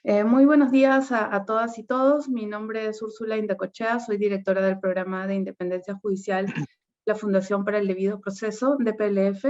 Muy buenos días a todas y todos. Mi nombre es Úrsula Indacochea, soy directora del programa de Independencia Judicial, la Fundación para el Debido Proceso, DPLF,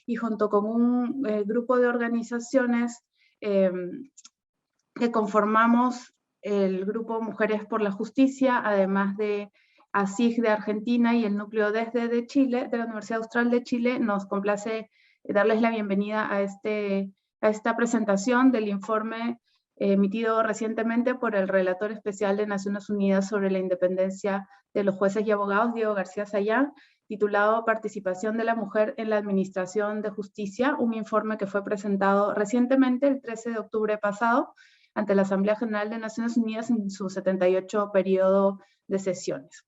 y junto con un grupo de organizaciones que conformamos el grupo Mujeres por la Justicia, además de ASIG de Argentina y el núcleo desde de Chile, de la Universidad Austral de Chile, nos complace darles la bienvenida a esta presentación del informe emitido recientemente por el relator especial de Naciones Unidas sobre la independencia de los jueces y abogados, Diego García Sayán, titulado Participación de la Mujer en la Administración de Justicia, un informe que fue presentado recientemente, el 13 de octubre pasado, ante la Asamblea General de Naciones Unidas en su 78 periodo de sesiones.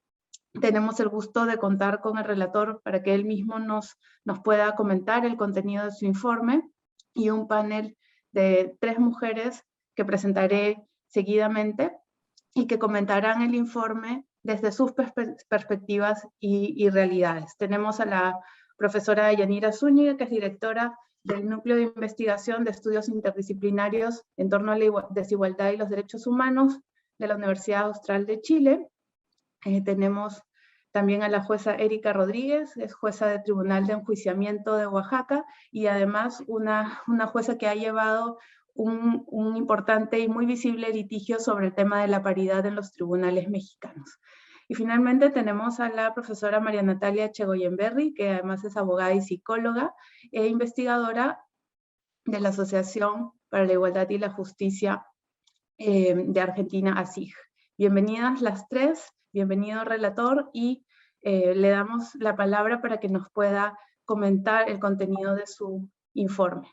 Tenemos el gusto de contar con el relator para que él mismo nos pueda comentar el contenido de su informe y un panel de 3 mujeres que presentaré seguidamente y que comentarán el informe desde sus perspectivas y realidades. Tenemos a la profesora Yanira Zúñiga, que es directora del Núcleo de Investigación de Estudios Interdisciplinarios en torno a la desigualdad y los derechos humanos de la Universidad Austral de Chile. Tenemos también a la jueza Erika Rodríguez, es jueza del Tribunal de Enjuiciamiento de Oaxaca y además una jueza que ha llevado un importante y muy visible litigio sobre el tema de la paridad en los tribunales mexicanos. Y finalmente tenemos a la profesora María Natalia Chegoyenberry, que además es abogada y psicóloga e investigadora de la Asociación para la Igualdad y la Justicia de Argentina, ASIG. Bienvenidas las 3, bienvenido relator, y le damos la palabra para que nos pueda comentar el contenido de su informe.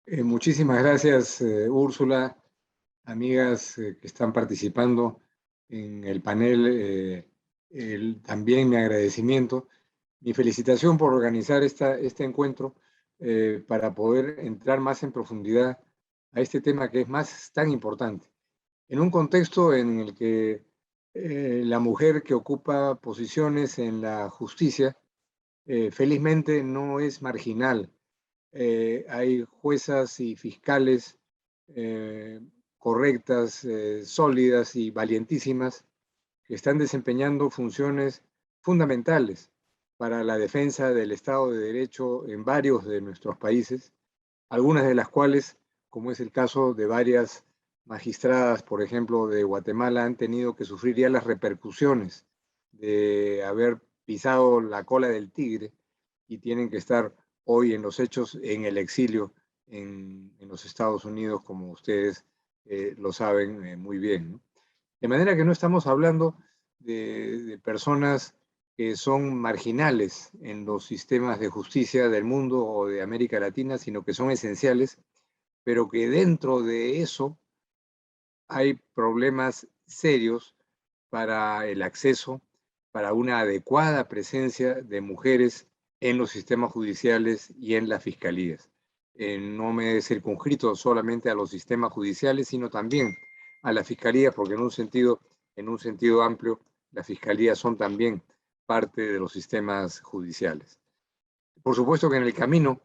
Muchísimas gracias, Úrsula, amigas que están participando en el panel, también mi agradecimiento, mi felicitación por organizar este encuentro para poder entrar más en profundidad a este tema que es tan importante. En un contexto en el que la mujer que ocupa posiciones en la justicia felizmente no es marginal. Hay juezas y fiscales correctas, sólidas y valientísimas que están desempeñando funciones fundamentales para la defensa del Estado de Derecho en varios de nuestros países, algunas de las cuales, como es el caso de varias magistradas, por ejemplo, de Guatemala, han tenido que sufrir ya las repercusiones de haber pisado la cola del tigre y tienen que estar hoy en los hechos en el exilio en los Estados Unidos, como ustedes lo saben muy bien, ¿no? De manera que no estamos hablando de personas que son marginales en los sistemas de justicia del mundo o de América Latina, sino que son esenciales, pero que dentro de eso hay problemas serios para el acceso, para una adecuada presencia de mujeres en los sistemas judiciales y en las fiscalías. No me he circunscrito solamente a los sistemas judiciales, sino también a las fiscalías, porque en un sentido amplio, las fiscalías son también parte de los sistemas judiciales. Por supuesto que en el camino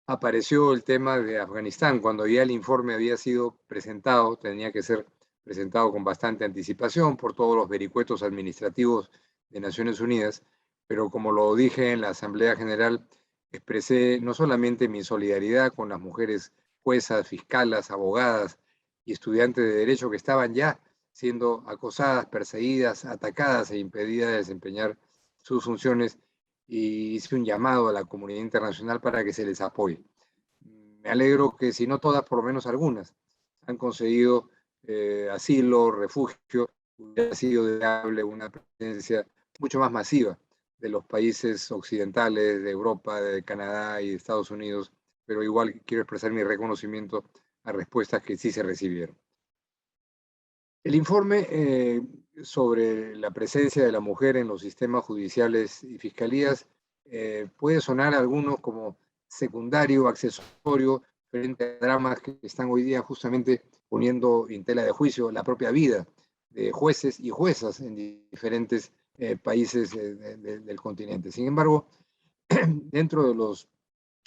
apareció el tema de Afganistán. Cuando ya el informe había sido presentado, tenía que ser presentado con bastante anticipación por todos los vericuetos administrativos de Naciones Unidas, pero como lo dije en la Asamblea General, expresé no solamente mi solidaridad con las mujeres juezas, fiscalas, abogadas y estudiantes de derecho que estaban ya siendo acosadas, perseguidas, atacadas e impedidas de desempeñar sus funciones, y hice un llamado a la comunidad internacional para que se les apoye. Me alegro que, si no todas, por lo menos algunas, han conseguido asilo, refugio. Hubiera sido deseable una presencia mucho más masiva de los países occidentales, de Europa, de Canadá y de Estados Unidos, pero igual quiero expresar mi reconocimiento a respuestas que sí se recibieron. El informe sobre la presencia de la mujer en los sistemas judiciales y fiscalías puede sonar a algunos como secundario, accesorio, frente a dramas que están hoy día justamente poniendo en tela de juicio la propia vida de jueces y juezas en diferentes países del continente. Sin embargo, dentro de los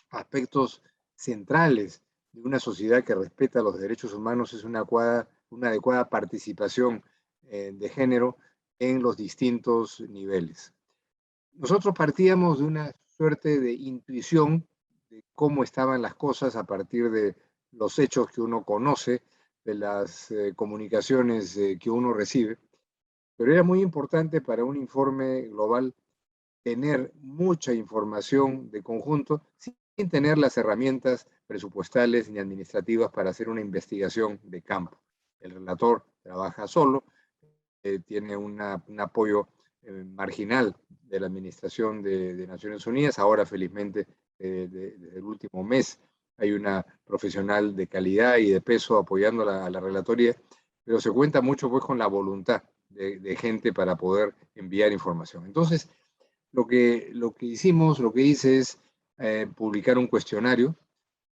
aspectos centrales de una sociedad que respeta los derechos humanos es una adecuada participación de género en los distintos niveles. Nosotros partíamos de una suerte de intuición de cómo estaban las cosas a partir de los hechos que uno conoce, de las comunicaciones que uno recibe, pero era muy importante para un informe global tener mucha información de conjunto sin tener las herramientas presupuestales ni administrativas para hacer una investigación de campo. El relator trabaja solo, tiene un apoyo marginal de la Administración de Naciones Unidas. Ahora, felizmente, desde el último mes hay una profesional de calidad y de peso apoyando a la relatoría, pero se cuenta mucho pues con la voluntad de gente para poder enviar información. Entonces, lo que hicimos, lo que hice es publicar un cuestionario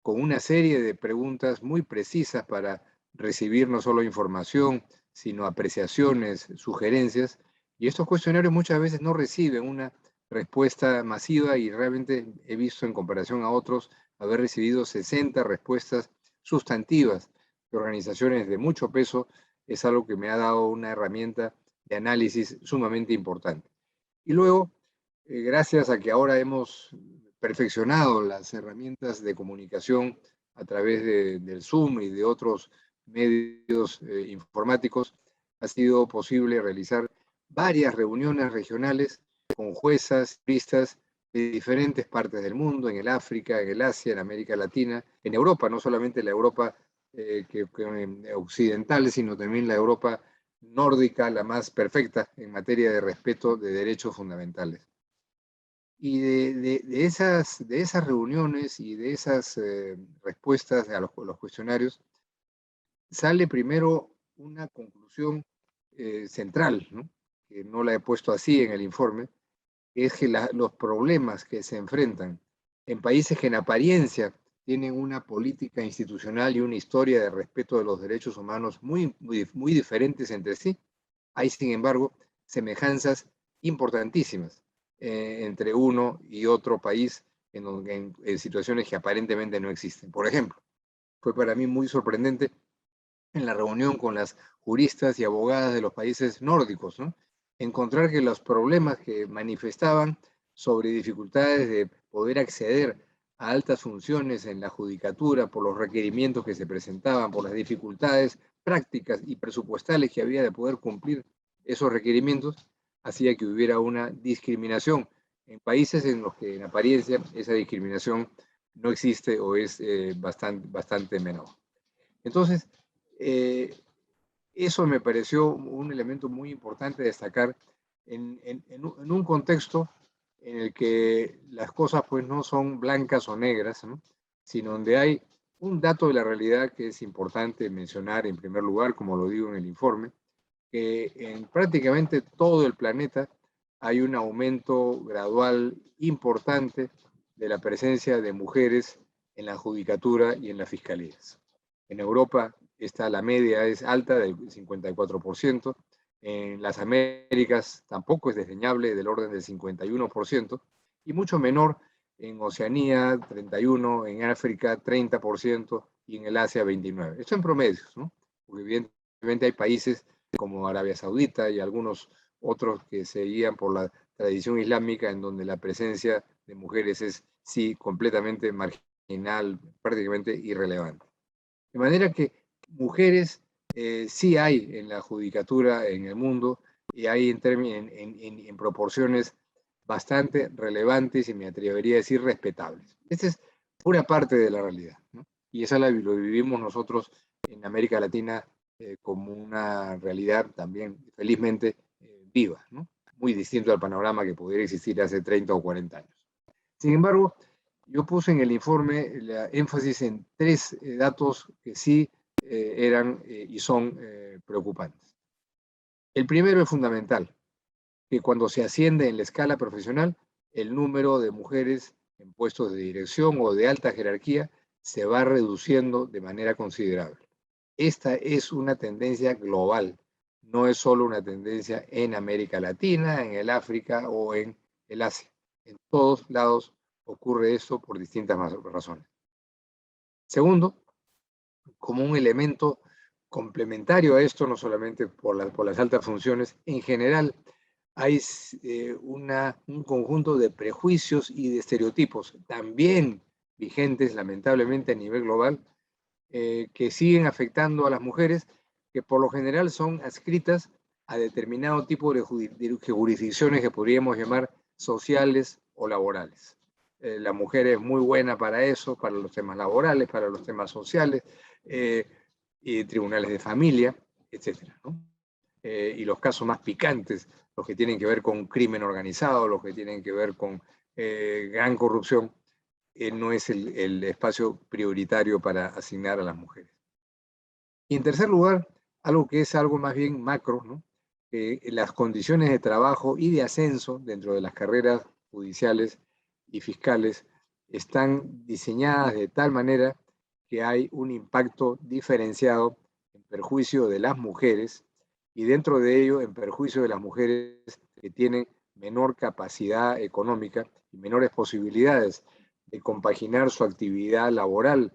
con una serie de preguntas muy precisas para recibir no solo información, sino apreciaciones, sugerencias. Y estos cuestionarios muchas veces no reciben una respuesta masiva y realmente he visto en comparación a otros haber recibido 60 respuestas sustantivas de organizaciones de mucho peso. Es algo que me ha dado una herramienta de análisis sumamente importante. Y luego, gracias a que ahora hemos perfeccionado las herramientas de comunicación a través del Zoom y de otros medios informáticos, ha sido posible realizar varias reuniones regionales con juezas, juristas de diferentes partes del mundo, en el África, en el Asia, en América Latina, en Europa, no solamente la Europa occidental, sino también la Europa nórdica, la más perfecta en materia de respeto de derechos fundamentales. Y de esas reuniones y de esas respuestas a los cuestionarios, sale primero una conclusión central, ¿no? Que no la he puesto así en el informe, que es que los problemas que se enfrentan en países que en apariencia tienen una política institucional y una historia de respeto de los derechos humanos muy diferentes entre sí, hay sin embargo semejanzas importantísimas entre uno y otro país en situaciones que aparentemente no existen. Por ejemplo, fue para mí muy sorprendente en la reunión con las juristas y abogadas de los países nórdicos, ¿no? Encontrar que los problemas que manifestaban sobre dificultades de poder acceder a altas funciones en la judicatura por los requerimientos que se presentaban, por las dificultades prácticas y presupuestales que había de poder cumplir esos requerimientos, hacía que hubiera una discriminación en países en los que en apariencia esa discriminación no existe o es bastante menor. Entonces, eso me pareció un elemento muy importante destacar en un contexto en el que las cosas pues no son blancas o negras, ¿no? Sino donde hay un dato de la realidad que es importante mencionar en primer lugar, como lo digo en el informe, que en prácticamente todo el planeta hay un aumento gradual importante de la presencia de mujeres en la judicatura y en las fiscalías. En Europa la media es alta del 54%, en las Américas tampoco es desdeñable, del orden del 51%, y mucho menor en Oceanía, 31%, en África, 30%, y en el Asia, 29%. Esto en promedios, ¿no? Porque evidentemente hay países como Arabia Saudita y algunos otros que se guían por la tradición islámica en donde la presencia de mujeres es, sí, completamente marginal, prácticamente irrelevante. De manera que mujeres sí hay en la judicatura en el mundo y hay en proporciones bastante relevantes y me atrevería a decir respetables. Esta es una parte de la realidad, ¿no? Y esa lo vivimos nosotros en América Latina como una realidad también felizmente viva, ¿no? Muy distinto al panorama que pudiera existir hace 30 o 40 años. Sin embargo, yo puse en el informe énfasis en tres datos que sí eran y son preocupantes. El primero es fundamental, que cuando se asciende en la escala profesional, el número de mujeres en puestos de dirección o de alta jerarquía se va reduciendo de manera considerable. Esta es una tendencia global, no es solo una tendencia en América Latina, en el África o en el Asia. En todos lados ocurre esto por distintas razones. Segundo, como un elemento complementario a esto, no solamente por las altas funciones, en general hay un conjunto de prejuicios y de estereotipos también vigentes, lamentablemente, a nivel global, que siguen afectando a las mujeres, que por lo general son adscritas a determinado tipo de jurisdicciones que podríamos llamar sociales o laborales. La mujer es muy buena para eso, para los temas laborales, para los temas sociales, y tribunales de familia, etcétera, ¿no? Y los casos más picantes, los que tienen que ver con crimen organizado, los que tienen que ver con gran corrupción, no es el espacio prioritario para asignar a las mujeres. Y en tercer lugar, algo que es algo más bien macro, ¿no? Las condiciones de trabajo y de ascenso dentro de las carreras judiciales y fiscales están diseñadas de tal manera que hay un impacto diferenciado en perjuicio de las mujeres y dentro de ello en perjuicio de las mujeres que tienen menor capacidad económica y menores posibilidades de compaginar su actividad laboral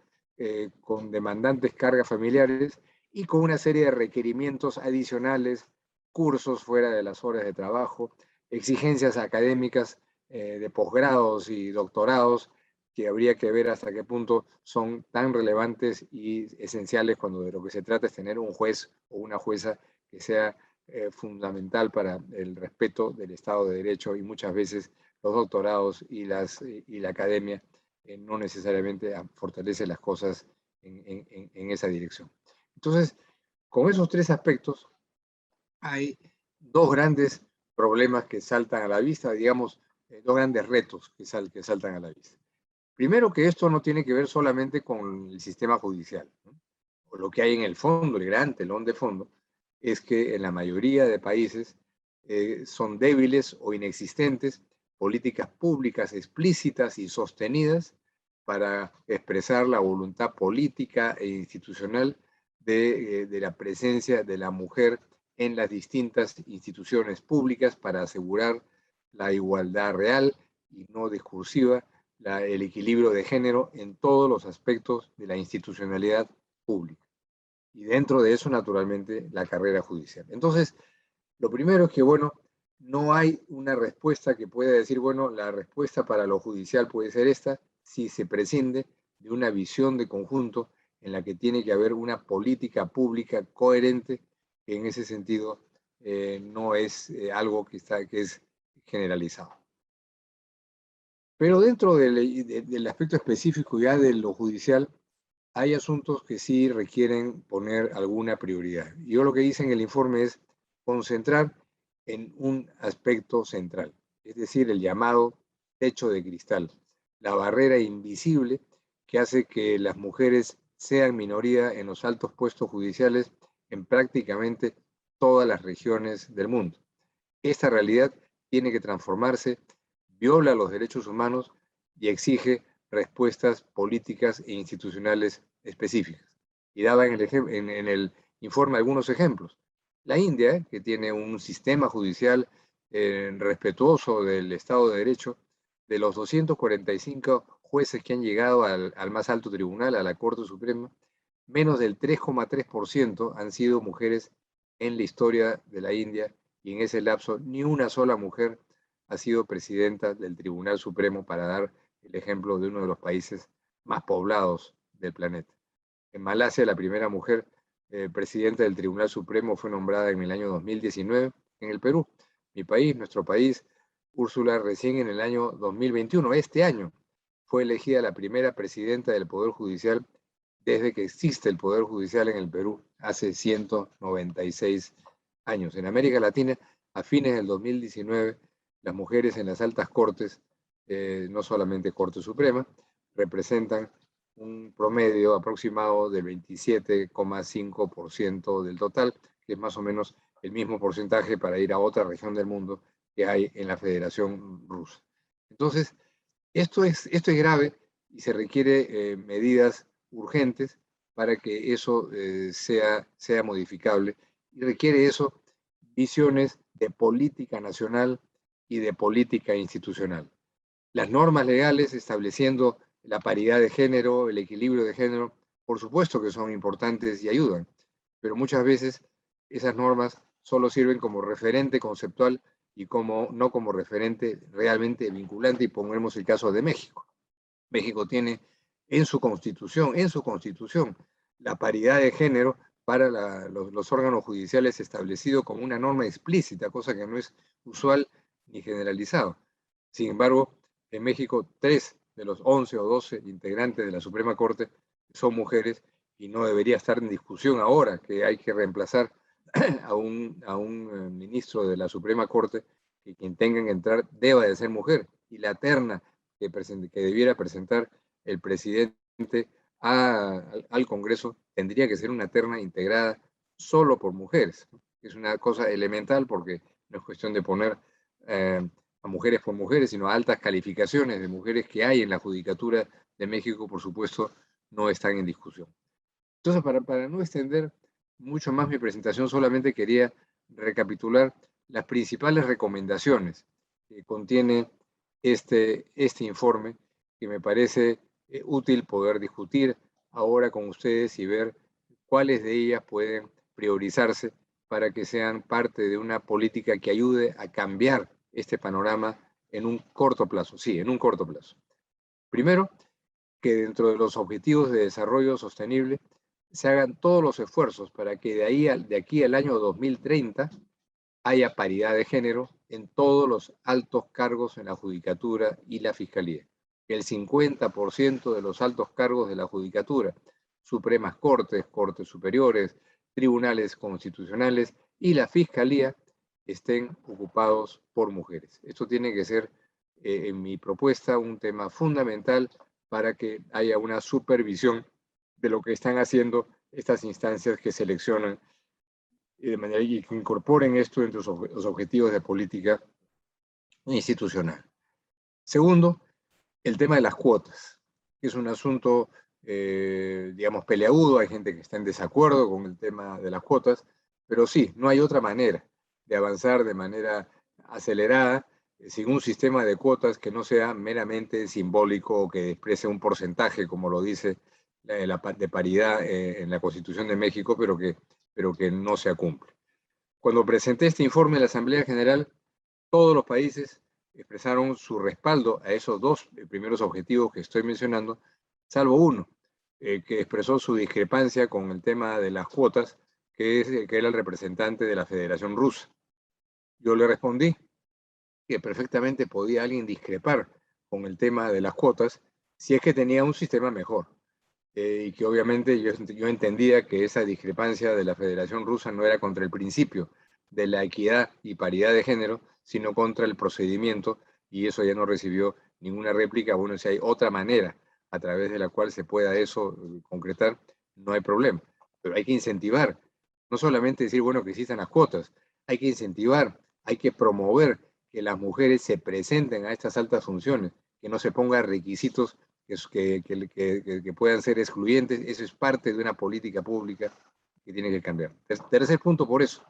con demandantes cargas familiares y con una serie de requerimientos adicionales, cursos fuera de las horas de trabajo, exigencias académicas de posgrados y doctorados que habría que ver hasta qué punto son tan relevantes y esenciales cuando de lo que se trata es tener un juez o una jueza que sea fundamental para el respeto del Estado de Derecho, y muchas veces los doctorados y la academia no necesariamente fortalece las cosas en esa dirección. Entonces, con esos tres aspectos, hay dos grandes problemas que saltan a la vista, digamos, dos grandes retos que saltan a la vista. Primero, que esto no tiene que ver solamente con el sistema judicial, ¿no? O lo que hay en el fondo, el gran telón de fondo, es que en la mayoría de países son débiles o inexistentes políticas públicas explícitas y sostenidas para expresar la voluntad política e institucional de la presencia de la mujer en las distintas instituciones públicas para asegurar la igualdad real y no discursiva, el equilibrio de género en todos los aspectos de la institucionalidad pública. Y dentro de eso, naturalmente, la carrera judicial. Entonces, lo primero es que, bueno, no hay una respuesta que pueda decir, bueno, la respuesta para lo judicial puede ser esta, si se prescinde de una visión de conjunto en la que tiene que haber una política pública coherente, que en ese sentido no es algo que es generalizado. Pero dentro del aspecto específico ya de lo judicial, hay asuntos que sí requieren poner alguna prioridad. Yo lo que hice en el informe es concentrar en un aspecto central, es decir, el llamado techo de cristal, la barrera invisible que hace que las mujeres sean minoría en los altos puestos judiciales en prácticamente todas las regiones del mundo. Esta realidad tiene que transformarse, viola los derechos humanos y exige respuestas políticas e institucionales específicas. Y daba en el informe algunos ejemplos. La India, que tiene un sistema judicial respetuoso del Estado de Derecho, de los 245 jueces que han llegado al más alto tribunal, a la Corte Suprema, menos del 3,3% han sido mujeres en la historia de la India, y en ese lapso ni una sola mujer ha sido presidenta del Tribunal Supremo, para dar el ejemplo de uno de los países más poblados del planeta. En Malasia, la primera mujer presidenta del Tribunal Supremo fue nombrada en el año 2019. En el Perú, mi país, nuestro país, Úrsula, recién en el año 2021, este año, fue elegida la primera presidenta del Poder Judicial desde que existe el Poder Judicial en el Perú, hace 196 años. En América Latina, a fines del 2019, las mujeres en las altas cortes, no solamente Corte Suprema, representan un promedio aproximado del 27,5% del total, que es más o menos el mismo porcentaje para ir a otra región del mundo que hay en la Federación Rusa. Entonces, esto es grave y se requiere medidas urgentes para que eso sea modificable, y requiere eso visiones de política nacional y de política institucional. Las normas legales estableciendo la paridad de género, el equilibrio de género, por supuesto que son importantes y ayudan, pero muchas veces esas normas solo sirven como referente conceptual y no como referente realmente vinculante. Y pongamos el caso de México. México tiene en su constitución, la paridad de género para los órganos judiciales establecido como una norma explícita, cosa que no es usual ni generalizado. Sin embargo, en México, 3 de los 11 o 12 integrantes de la Suprema Corte son mujeres y no debería estar en discusión ahora que hay que reemplazar a un ministro de la Suprema Corte, que quien tenga que entrar deba de ser mujer, y la terna que debiera presentar el presidente al Congreso tendría que ser una terna integrada solo por mujeres. Es una cosa elemental porque no es cuestión de poner a mujeres por mujeres, sino a altas calificaciones de mujeres que hay en la Judicatura de México, por supuesto, no están en discusión. Entonces, para no extender mucho más mi presentación, solamente quería recapitular las principales recomendaciones que contiene este informe, que me parece útil poder discutir ahora con ustedes y ver cuáles de ellas pueden priorizarse para que sean parte de una política que ayude a cambiar este panorama en un corto plazo. Sí, en un corto plazo. Primero, que dentro de los objetivos de desarrollo sostenible se hagan todos los esfuerzos para que de aquí al año 2030 haya paridad de género en todos los altos cargos en la judicatura y la fiscalía. Que el 50% de los altos cargos de la judicatura, Supremas Cortes, Cortes Superiores, tribunales constitucionales y la fiscalía estén ocupados por mujeres. Esto tiene que ser, en mi propuesta, un tema fundamental para que haya una supervisión de lo que están haciendo estas instancias que seleccionan y de manera que incorporen esto entre los objetivos de política institucional. Segundo, el tema de las cuotas, que es un asunto, digamos, peleagudo. Hay gente que está en desacuerdo con el tema de las cuotas, pero sí, no hay otra manera de avanzar de manera acelerada sin un sistema de cuotas que no sea meramente simbólico o que exprese un porcentaje, como lo dice de paridad en la Constitución de México, pero que no se cumple. Cuando presenté este informe en la Asamblea General, todos los países expresaron su respaldo a esos dos primeros objetivos que estoy mencionando, salvo uno, que expresó su discrepancia con el tema de las cuotas, que era el representante de la Federación Rusa. Yo le respondí que perfectamente podía alguien discrepar con el tema de las cuotas si es que tenía un sistema mejor. Y que obviamente yo entendía que esa discrepancia de la Federación Rusa no era contra el principio de la equidad y paridad de género, sino contra el procedimiento, y eso ya no recibió ninguna réplica. Bueno, si hay otra manera a través de la cual se pueda eso concretar, no hay problema. Pero hay que incentivar, no solamente decir, bueno, que existan las cuotas, hay que incentivar, hay que promover que las mujeres se presenten a estas altas funciones, que no se pongan requisitos que puedan ser excluyentes. Eso es parte de una política pública que tiene que cambiar. Tercer punto, por eso,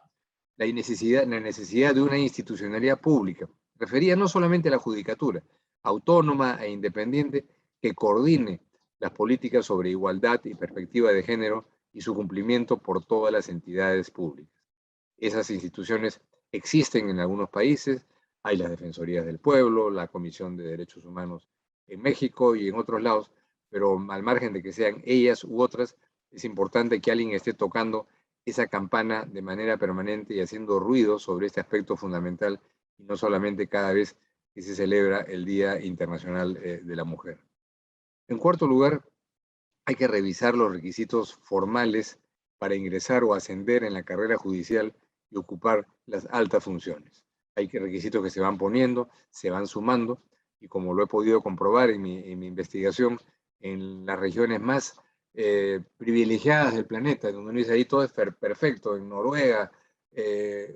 la necesidad de una institucionalidad pública, referida no solamente a la judicatura, autónoma e independiente, que coordine las políticas sobre igualdad y perspectiva de género y su cumplimiento por todas las entidades públicas. Esas instituciones existen en algunos países, hay las Defensorías del Pueblo, la Comisión de Derechos Humanos en México y en otros lados, pero al margen de que sean ellas u otras, es importante que alguien esté tocando esa campana de manera permanente y haciendo ruido sobre este aspecto fundamental, y no solamente cada vez que se celebra el Día Internacional de la Mujer. En cuarto lugar, hay que revisar los requisitos formales para ingresar o ascender en la carrera judicial y ocupar las altas funciones. Hay requisitos que se van poniendo, se van sumando, y como lo he podido comprobar en mi investigación, en las regiones más privilegiadas del planeta, donde uno dice ahí todo es perfecto, en Noruega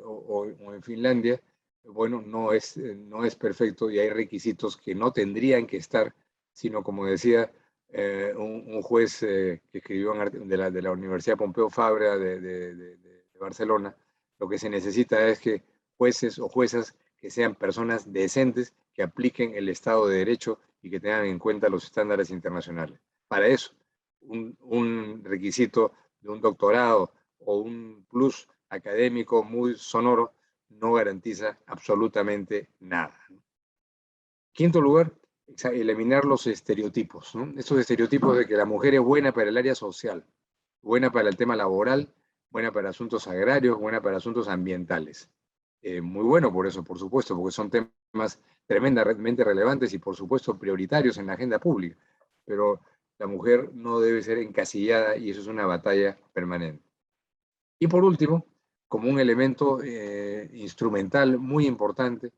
o en Finlandia, bueno, no es perfecto, y hay requisitos que no tendrían que estar, sino, como decía un juez que escribió de la Universidad Pompeu Fabra de Barcelona, lo que se necesita es que jueces o juezas que sean personas decentes, que apliquen el Estado de Derecho y que tengan en cuenta los estándares internacionales. Para eso, un requisito de un doctorado o un plus académico muy sonoro no garantiza absolutamente nada. Quinto lugar, eliminar los estereotipos, ¿no? Estos estereotipos de que la mujer es buena para el área social, buena para el tema laboral, buena para asuntos agrarios, buena para asuntos ambientales. Muy bueno por eso, por supuesto, porque son temas tremendamente relevantes y por supuesto prioritarios en la agenda pública. Pero la mujer no debe ser encasillada y eso es una batalla permanente. Y por último, como un elemento instrumental muy importante,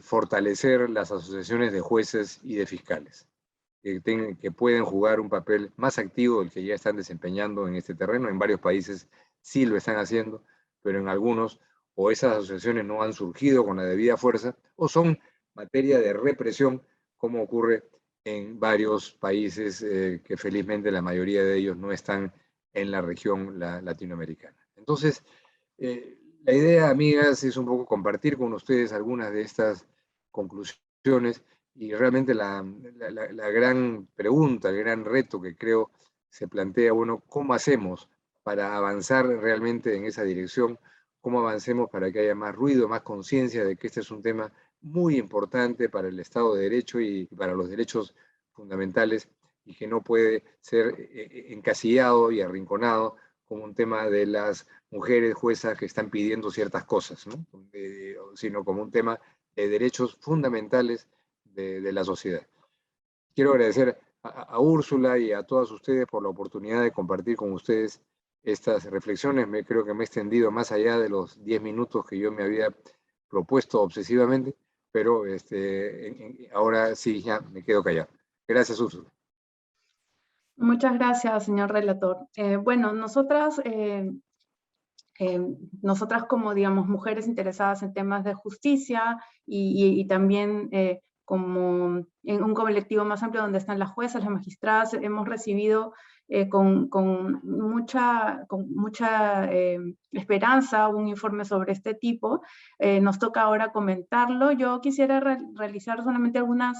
fortalecer las asociaciones de jueces y de fiscales, que pueden jugar un papel más activo del que ya están desempeñando en este terreno. En varios países sí lo están haciendo, pero en algunos o esas asociaciones no han surgido con la debida fuerza o son materia de represión, como ocurre en varios países que felizmente la mayoría de ellos no están en la región latinoamericana. Entonces, la idea, amigas, es un poco compartir con ustedes algunas de estas conclusiones y realmente la gran pregunta, el gran reto que creo se plantea, bueno, ¿cómo hacemos para avanzar realmente en esa dirección? ¿Cómo avancemos para que haya más ruido, más conciencia de que este es un tema muy importante para el Estado de Derecho y para los derechos fundamentales y que no puede ser encasillado y arrinconado como un tema de las mujeres juezas que están pidiendo ciertas cosas, ¿no? Sino como un tema de derechos fundamentales de la sociedad. Quiero agradecer a Úrsula y a todas ustedes por la oportunidad de compartir con ustedes estas reflexiones. Creo que me he extendido más allá de los 10 minutos que yo me había propuesto obsesivamente, pero ahora sí, ya me quedo callado. Gracias, Úrsula. Muchas gracias, señor relator. Bueno, nosotras como, digamos, mujeres interesadas en temas de justicia y también como en un colectivo más amplio donde están las juezas, las magistradas, hemos recibido con mucha esperanza un informe sobre este tipo. Nos toca ahora comentarlo. Yo quisiera realizar solamente algunos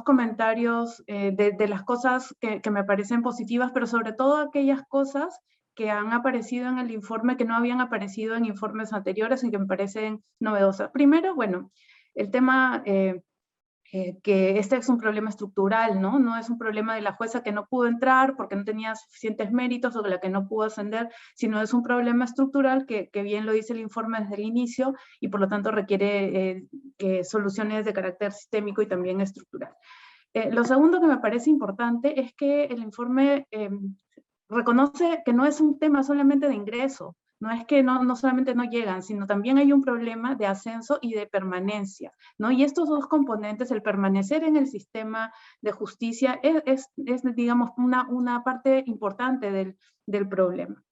comentarios de las cosas que me parecen positivas, pero sobre todo aquellas cosas que han aparecido en el informe, que no habían aparecido en informes anteriores y que me parecen novedosas. Primero, bueno, el tema que este es un problema estructural, ¿no? No es un problema de la jueza que no pudo entrar porque no tenía suficientes méritos o de la que no pudo ascender, sino es un problema estructural que bien lo dice el informe desde el inicio y por lo tanto requiere soluciones de carácter sistémico y también estructural. Lo segundo que me parece importante es que el informe reconoce que no es un tema solamente de ingreso, no es que no solamente no llegan, sino también hay un problema de ascenso y de permanencia, ¿no? Y estos dos componentes, el permanecer en el sistema de justicia, es digamos, una parte importante del problema.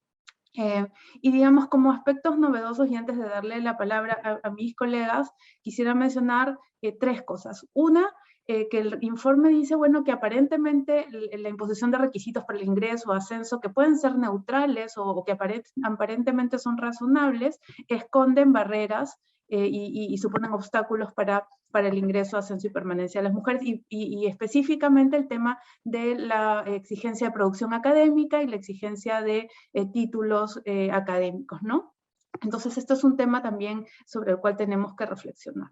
Y digamos, como aspectos novedosos, y antes de darle la palabra a mis colegas, quisiera mencionar 3 cosas. Una, que el informe dice, bueno, que aparentemente la imposición de requisitos para el ingreso o ascenso, que pueden ser neutrales o que aparentemente son razonables, esconden barreras y suponen obstáculos para el ingreso, ascenso y permanencia de las mujeres, y específicamente el tema de la exigencia de producción académica y la exigencia de títulos académicos, ¿no? Entonces, esto es un tema también sobre el cual tenemos que reflexionar.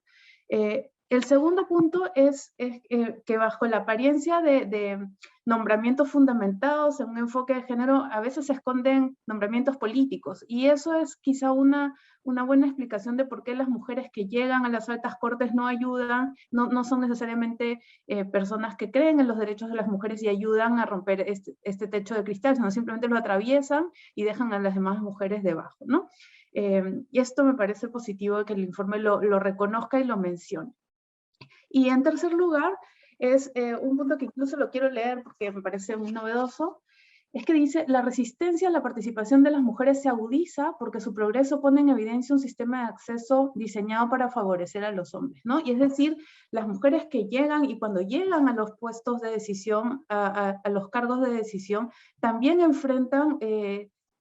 El segundo punto es que bajo la apariencia de nombramientos fundamentados en un enfoque de género, a veces se esconden nombramientos políticos, y eso es quizá una buena explicación de por qué las mujeres que llegan a las altas cortes no ayudan, no son necesariamente personas que creen en los derechos de las mujeres y ayudan a romper este techo de cristal, sino simplemente lo atraviesan y dejan a las demás mujeres debajo, ¿no? Y esto me parece positivo que el informe lo reconozca y lo mencione. Y en tercer lugar, es un punto que incluso lo quiero leer porque me parece muy novedoso, es que dice, la resistencia a la participación de las mujeres se agudiza porque su progreso pone en evidencia un sistema de acceso diseñado para favorecer a los hombres, ¿no? Y es decir, las mujeres que llegan y cuando llegan a los puestos de decisión, a los cargos de decisión, también enfrentan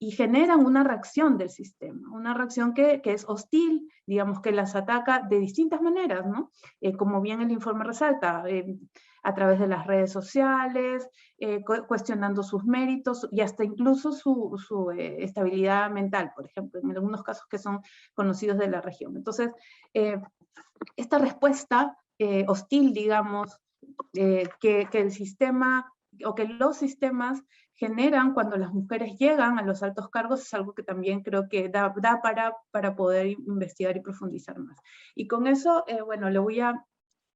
y generan una reacción del sistema, una reacción que es hostil, digamos, que las ataca de distintas maneras, ¿no? Como bien el informe resalta, a través de las redes sociales, cuestionando sus méritos y hasta incluso su estabilidad mental, por ejemplo, en algunos casos que son conocidos de la región. Entonces, esta respuesta hostil, digamos, que el sistema o que los sistemas generan cuando las mujeres llegan a los altos cargos es algo que también creo que da para poder investigar y profundizar más. Y con eso, bueno, le voy a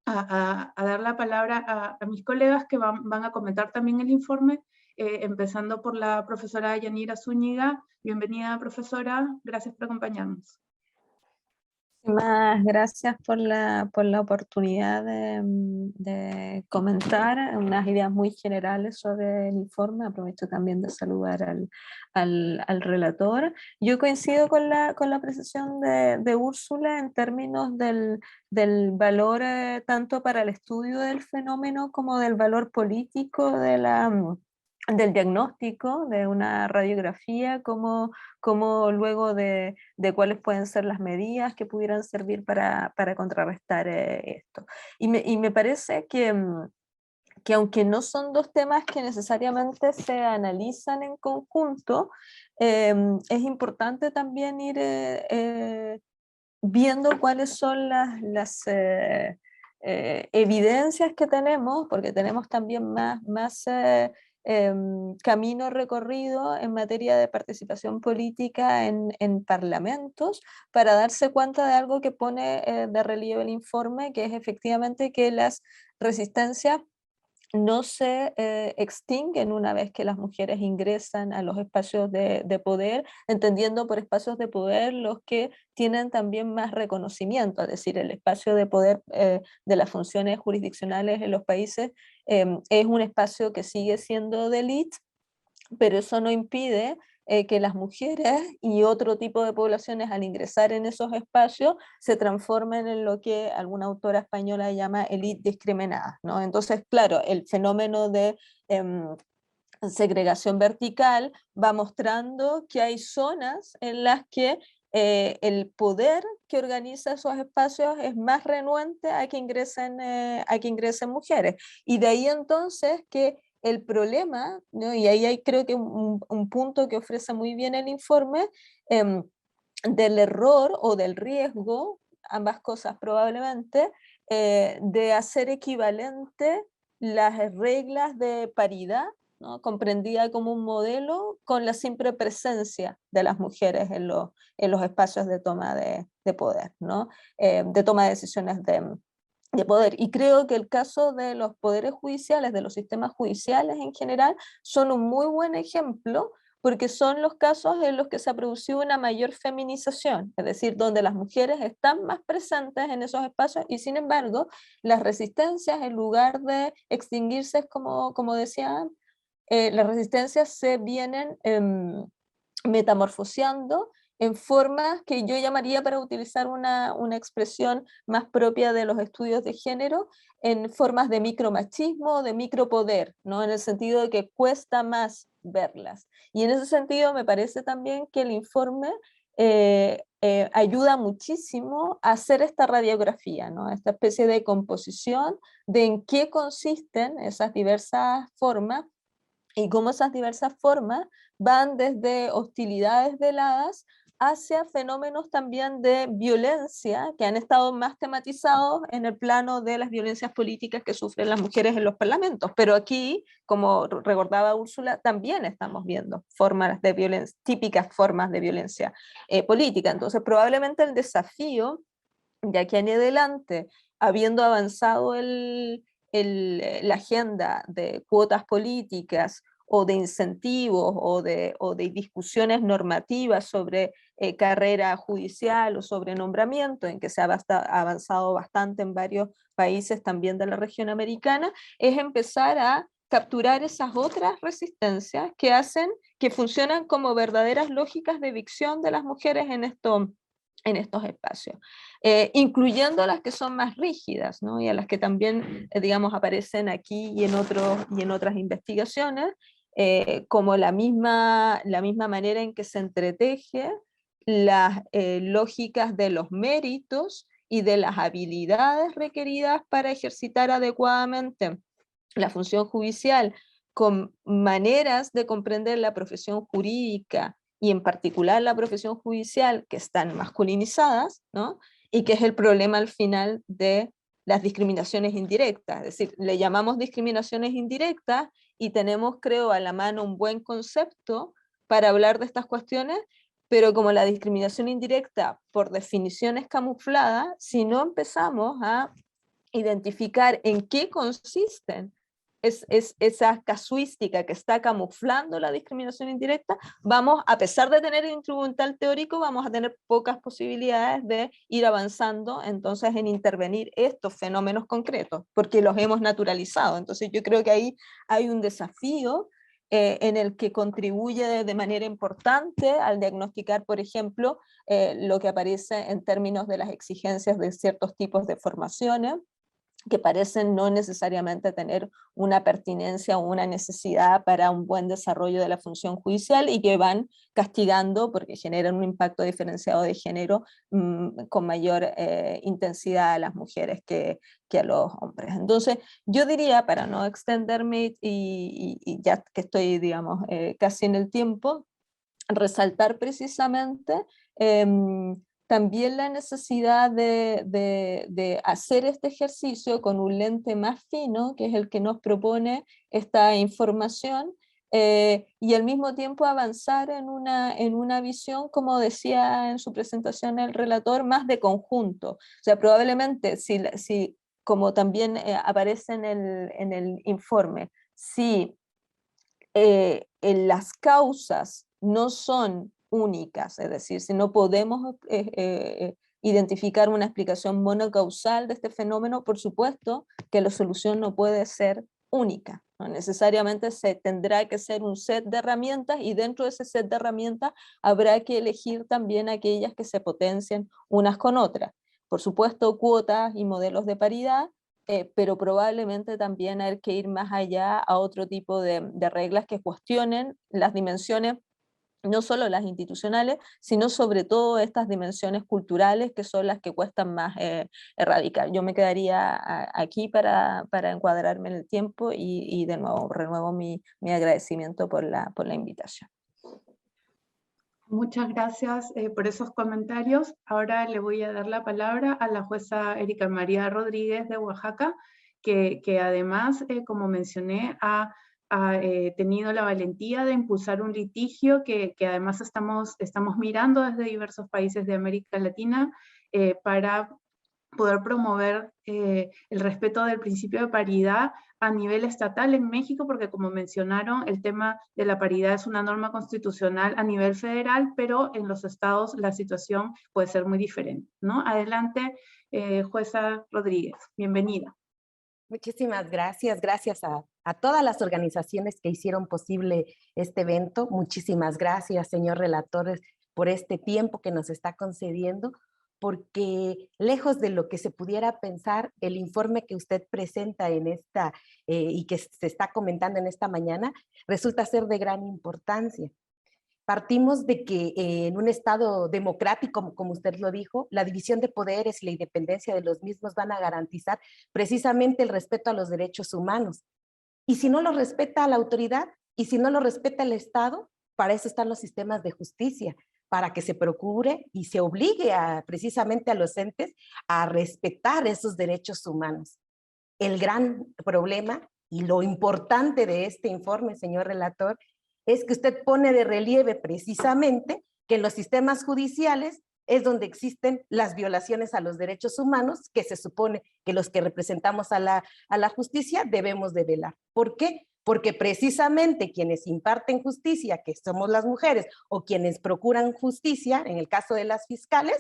dar la palabra a mis colegas que van a comentar también el informe, empezando por la profesora Yanira Zúñiga. Bienvenida, profesora. Gracias por acompañarnos. Muchísimas gracias por la oportunidad de comentar unas ideas muy generales sobre el informe. Aprovecho también de saludar al relator. Yo coincido con la apreciación de Úrsula en términos del valor tanto para el estudio del fenómeno como del valor político del diagnóstico, de una radiografía, como luego de cuáles pueden ser las medidas que pudieran servir para contrarrestar esto. Y me parece que aunque no son dos temas que necesariamente se analizan en conjunto, es importante también ir viendo cuáles son las evidencias que tenemos, porque tenemos también más camino recorrido en materia de participación política en parlamentos, para darse cuenta de algo que pone de relieve el informe, que es efectivamente que las resistencias no se extinguen una vez que las mujeres ingresan a los espacios de poder, entendiendo por espacios de poder los que tienen también más reconocimiento, es decir, el espacio de poder de las funciones jurisdiccionales en los países es un espacio que sigue siendo de élite, pero eso no impide que las mujeres y otro tipo de poblaciones al ingresar en esos espacios se transformen en lo que alguna autora española llama élite discriminada, ¿no? Entonces, claro, el fenómeno de segregación vertical va mostrando que hay zonas en las que el poder que organiza esos espacios es más renuente a que ingresen mujeres. Y de ahí entonces que el problema, ¿no? Y ahí hay creo que un punto que ofrece muy bien el informe, del error o del riesgo, ambas cosas probablemente, de hacer equivalente las reglas de paridad, ¿no? Comprendida como un modelo, con la simple presencia de las mujeres en los espacios de toma de poder, ¿no? De toma de decisiones de poder. Y creo que el caso de los poderes judiciales, de los sistemas judiciales en general, son un muy buen ejemplo, porque son los casos en los que se ha producido una mayor feminización, es decir, donde las mujeres están más presentes en esos espacios y sin embargo las resistencias, en lugar de extinguirse, como decían, las resistencias se vienen metamorfoseando en formas que yo llamaría, para utilizar una expresión más propia de los estudios de género, en formas de micromachismo, de micropoder, ¿no? En el sentido de que cuesta más verlas. Y en ese sentido me parece también que el informe ayuda muchísimo a hacer esta radiografía, ¿no? Esta especie de composición de en qué consisten esas diversas formas y cómo esas diversas formas van desde hostilidades veladas hacia fenómenos también de violencia que han estado más tematizados en el plano de las violencias políticas que sufren las mujeres en los parlamentos. Pero aquí, como recordaba Úrsula, también estamos viendo formas de violencia, típicas formas de violencia política. Entonces, probablemente el desafío de aquí en adelante, habiendo avanzado la agenda de cuotas políticas o de incentivos o de discusiones normativas sobre carrera judicial o sobre nombramiento, en que se ha avanzado bastante en varios países también de la región americana, es empezar a capturar esas otras resistencias que funcionan como verdaderas lógicas de evicción de las mujeres en estos espacios, incluyendo las que son más rígidas, ¿no? Y a las que también, digamos, aparecen aquí y en otras investigaciones, como la misma manera en que se entreteje las lógicas de los méritos y de las habilidades requeridas para ejercitar adecuadamente la función judicial, con maneras de comprender la profesión jurídica y en particular la profesión judicial que están masculinizadas, ¿no? Y que es el problema al final de las discriminaciones indirectas. Es decir, le llamamos discriminaciones indirectas y tenemos, creo, a la mano un buen concepto para hablar de estas cuestiones, pero como la discriminación indirecta por definición es camuflada, si no empezamos a identificar en qué consisten esa casuística que está camuflando la discriminación indirecta, vamos, a pesar de tener el instrumental teórico, vamos a tener pocas posibilidades de ir avanzando entonces en intervenir estos fenómenos concretos, porque los hemos naturalizado. Entonces yo creo que ahí hay un desafío en el que contribuye de manera importante al diagnosticar, por ejemplo, lo que aparece en términos de las exigencias de ciertos tipos de formaciones, que parecen no necesariamente tener una pertinencia o una necesidad para un buen desarrollo de la función judicial y que van castigando porque generan un impacto diferenciado de género con mayor intensidad a las mujeres que a los hombres. Entonces, yo diría, para no extenderme y ya que estoy, digamos, casi en el tiempo, resaltar precisamente también la necesidad de hacer este ejercicio con un lente más fino, que es el que nos propone esta información, y al mismo tiempo avanzar en una visión, como decía en su presentación el relator, más de conjunto. O sea, probablemente, si como también aparece en el informe, si en las causas no son únicas, es decir, si no podemos identificar una explicación monocausal de este fenómeno, por supuesto que la solución no puede ser única, ¿no? Necesariamente se tendrá que ser un set de herramientas y dentro de ese set de herramientas habrá que elegir también aquellas que se potencien unas con otras. Por supuesto, cuotas y modelos de paridad, pero probablemente también hay que ir más allá a otro tipo de reglas que cuestionen las dimensiones, no solo las institucionales, sino sobre todo estas dimensiones culturales que son las que cuestan más erradicar. Yo me quedaría aquí para encuadrarme en el tiempo y de nuevo renuevo mi agradecimiento por la invitación. Muchas gracias por esos comentarios. Ahora le voy a dar la palabra a la jueza Erika María Rodríguez de Oaxaca, que además, como mencioné, ha tenido la valentía de impulsar un litigio que además estamos mirando desde diversos países de América Latina para poder promover el respeto del principio de paridad a nivel estatal en México, porque como mencionaron, el tema de la paridad es una norma constitucional a nivel federal, pero en los estados la situación puede ser muy diferente, ¿no? Adelante, jueza Rodríguez, bienvenida. Muchísimas gracias, gracias a todas las organizaciones que hicieron posible este evento. Muchísimas gracias, señor relator, por este tiempo que nos está concediendo, porque lejos de lo que se pudiera pensar, el informe que usted presenta en esta y que se está comentando en esta mañana, resulta ser de gran importancia. Partimos de que en un estado democrático, como usted lo dijo, la división de poderes y la independencia de los mismos van a garantizar precisamente el respeto a los derechos humanos. Y si no lo respeta la autoridad y si no lo respeta el Estado, para eso están los sistemas de justicia, para que se procure y se obligue precisamente a los entes a respetar esos derechos humanos. El gran problema y lo importante de este informe, señor relator, es que usted pone de relieve precisamente que en los sistemas judiciales es donde existen las violaciones a los derechos humanos que se supone que los que representamos a la justicia debemos de velar. ¿Por qué? Porque precisamente quienes imparten justicia, que somos las mujeres, o quienes procuran justicia, en el caso de las fiscales,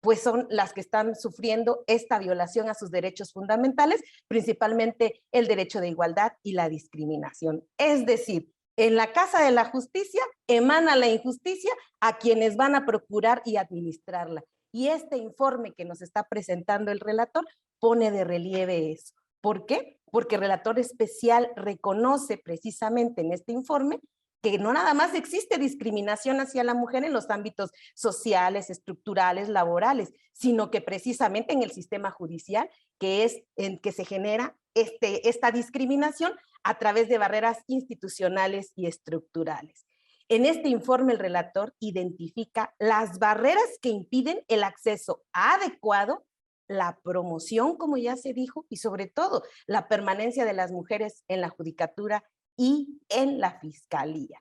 pues son las que están sufriendo esta violación a sus derechos fundamentales, principalmente el derecho de igualdad y la discriminación. Es decir, en la casa de la justicia emana la injusticia a quienes van a procurar y administrarla. Y este informe que nos está presentando el relator pone de relieve eso. ¿Por qué? Porque el relator especial reconoce precisamente en este informe que no nada más existe discriminación hacia la mujer en los ámbitos sociales, estructurales, laborales, sino que precisamente en el sistema judicial, que es en que se genera esta discriminación a través de barreras institucionales y estructurales. En este informe el relator identifica las barreras que impiden el acceso adecuado, la promoción, como ya se dijo, y sobre todo la permanencia de las mujeres en la judicatura y en la fiscalía.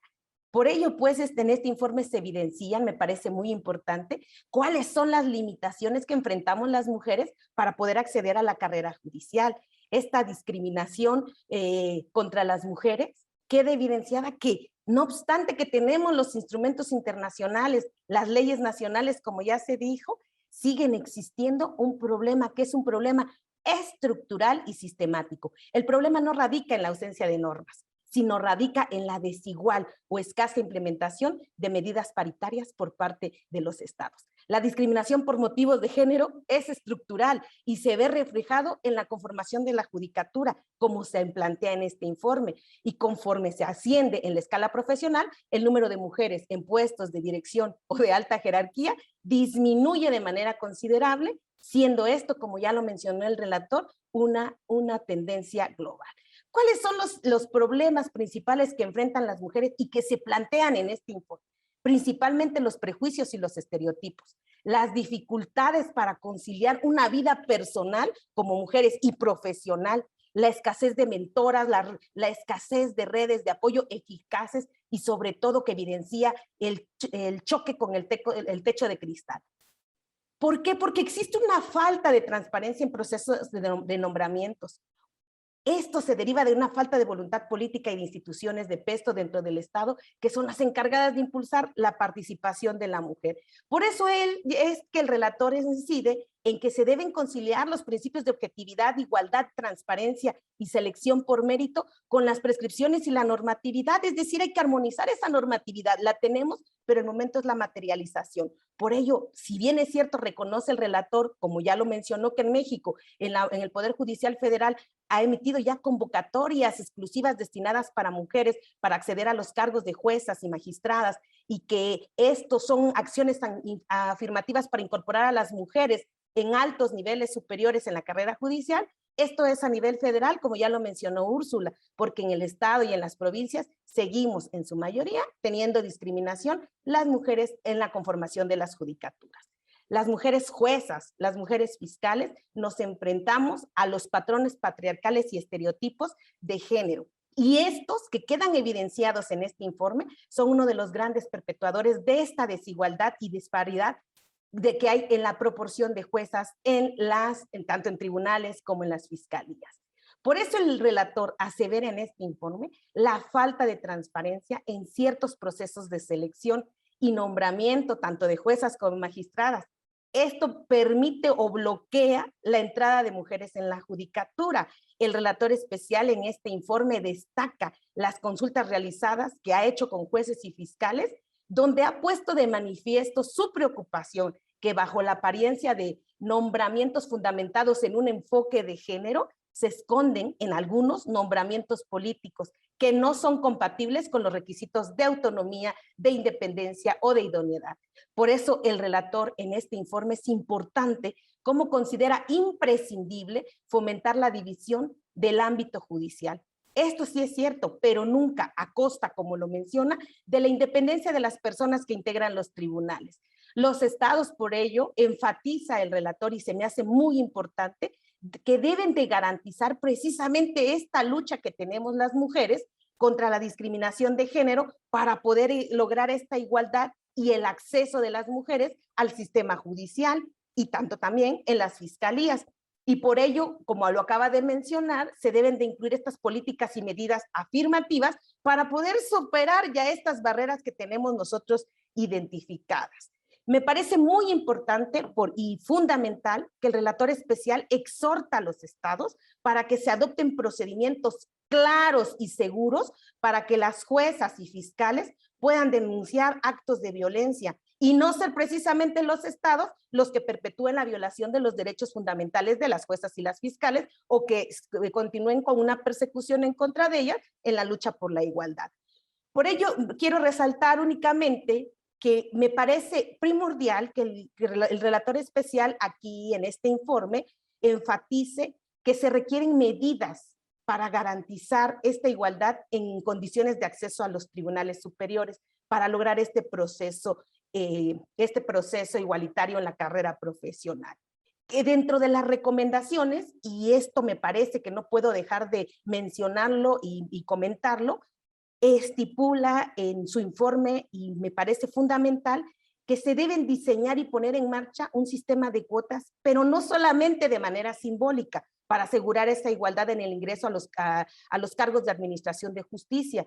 Por ello, pues, en este informe se evidencian, me parece muy importante, cuáles son las limitaciones que enfrentamos las mujeres para poder acceder a la carrera judicial. Esta discriminación contra las mujeres queda evidenciada que, no obstante que tenemos los instrumentos internacionales, las leyes nacionales, como ya se dijo, siguen existiendo un problema que es un problema estructural y sistemático. El problema no radica en la ausencia de normas, sino radica en la desigual o escasa implementación de medidas paritarias por parte de los estados. La discriminación por motivos de género es estructural y se ve reflejado en la conformación de la judicatura, como se plantea en este informe, y conforme se asciende en la escala profesional, el número de mujeres en puestos de dirección o de alta jerarquía disminuye de manera considerable, siendo esto, como ya lo mencionó el relator, una tendencia global. ¿Cuáles son los problemas principales que enfrentan las mujeres y que se plantean en este informe? Principalmente los prejuicios y los estereotipos, las dificultades para conciliar una vida personal como mujeres y profesional, la escasez de mentoras, la escasez de redes de apoyo eficaces y sobre todo que evidencia el choque con el techo de cristal. ¿Por qué? Porque existe una falta de transparencia en procesos de nombramientos. Esto se deriva de una falta de voluntad política y de instituciones de peso dentro del Estado, que son las encargadas de impulsar la participación de la mujer. Por eso es que el relator incide en que se deben conciliar los principios de objetividad, igualdad, transparencia y selección por mérito con las prescripciones y la normatividad, es decir, hay que armonizar esa normatividad, la tenemos, pero el momento es la materialización. Por ello, si bien es cierto, reconoce el relator, como ya lo mencionó, que en México, en el Poder Judicial Federal, ha emitido ya convocatorias exclusivas destinadas para mujeres para acceder a los cargos de juezas y magistradas, y que estos son acciones afirmativas para incorporar a las mujeres en altos niveles superiores en la carrera judicial. Esto es a nivel federal, como ya lo mencionó Úrsula, porque en el estado y en las provincias seguimos en su mayoría teniendo discriminación las mujeres en la conformación de las judicaturas. Las mujeres juezas, las mujeres fiscales, nos enfrentamos a los patrones patriarcales y estereotipos de género. Y estos que quedan evidenciados en este informe son uno de los grandes perpetuadores de esta desigualdad y disparidad de que hay en la proporción de juezas tanto en tribunales como en las fiscalías. Por eso el relator asevera en este informe la falta de transparencia en ciertos procesos de selección y nombramiento tanto de juezas como magistradas. Esto permite o bloquea la entrada de mujeres en la judicatura. El relator especial en este informe destaca las consultas realizadas que ha hecho con jueces y fiscales, donde ha puesto de manifiesto su preocupación que bajo la apariencia de nombramientos fundamentados en un enfoque de género, se esconden en algunos nombramientos políticos que no son compatibles con los requisitos de autonomía, de independencia o de idoneidad. Por eso el relator en este informe es importante cómo considera imprescindible fomentar la división del ámbito judicial. Esto sí es cierto, pero nunca a costa, como lo menciona, de la independencia de las personas que integran los tribunales. Los estados, por ello, enfatiza el relator y se me hace muy importante que deben de garantizar precisamente esta lucha que tenemos las mujeres contra la discriminación de género para poder lograr esta igualdad y el acceso de las mujeres al sistema judicial y tanto también en las fiscalías. Y por ello, como lo acaba de mencionar, se deben de incluir estas políticas y medidas afirmativas para poder superar ya estas barreras que tenemos nosotros identificadas. Me parece muy importante y fundamental que el relator especial exhorta a los estados para que se adopten procedimientos claros y seguros para que las juezas y fiscales puedan denunciar actos de violencia y no ser precisamente los estados los que perpetúen la violación de los derechos fundamentales de las juezas y las fiscales o que continúen con una persecución en contra de ellas en la lucha por la igualdad. Por ello, quiero resaltar únicamente que me parece primordial que el relator especial aquí en este informe enfatice que se requieren medidas para garantizar esta igualdad en condiciones de acceso a los tribunales superiores, para lograr este proceso igualitario en la carrera profesional. Que dentro de las recomendaciones, y esto me parece que no puedo dejar de mencionarlo y comentarlo, estipula en su informe, y me parece fundamental, que se deben diseñar y poner en marcha un sistema de cuotas, pero no solamente de manera simbólica, para asegurar esta igualdad en el ingreso a los cargos de administración de justicia,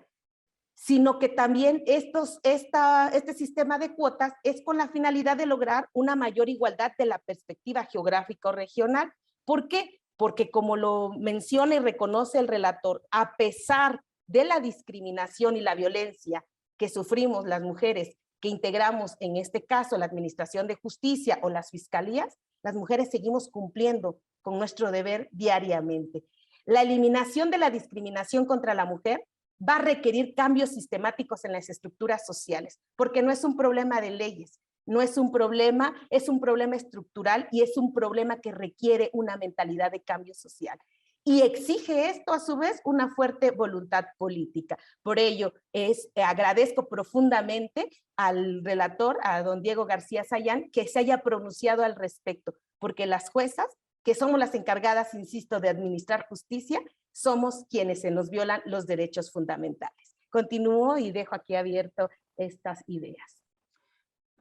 sino que también este sistema de cuotas es con la finalidad de lograr una mayor igualdad de la perspectiva geográfica o regional. ¿Por qué? Porque como lo menciona y reconoce el relator, a pesar de la discriminación y la violencia que sufrimos las mujeres que integramos en este caso la administración de justicia o las fiscalías, las mujeres seguimos cumpliendo con nuestro deber diariamente. La eliminación de la discriminación contra la mujer va a requerir cambios sistemáticos en las estructuras sociales, porque no es un problema de leyes, no es un problema estructural y es un problema que requiere una mentalidad de cambio social. Y exige esto, a su vez, una fuerte voluntad política. Por ello, agradezco profundamente al relator, a don Diego García Sayán, que se haya pronunciado al respecto, porque las juezas, que somos las encargadas, insisto, de administrar justicia, somos quienes se nos violan los derechos fundamentales. Continúo y dejo aquí abierto estas ideas.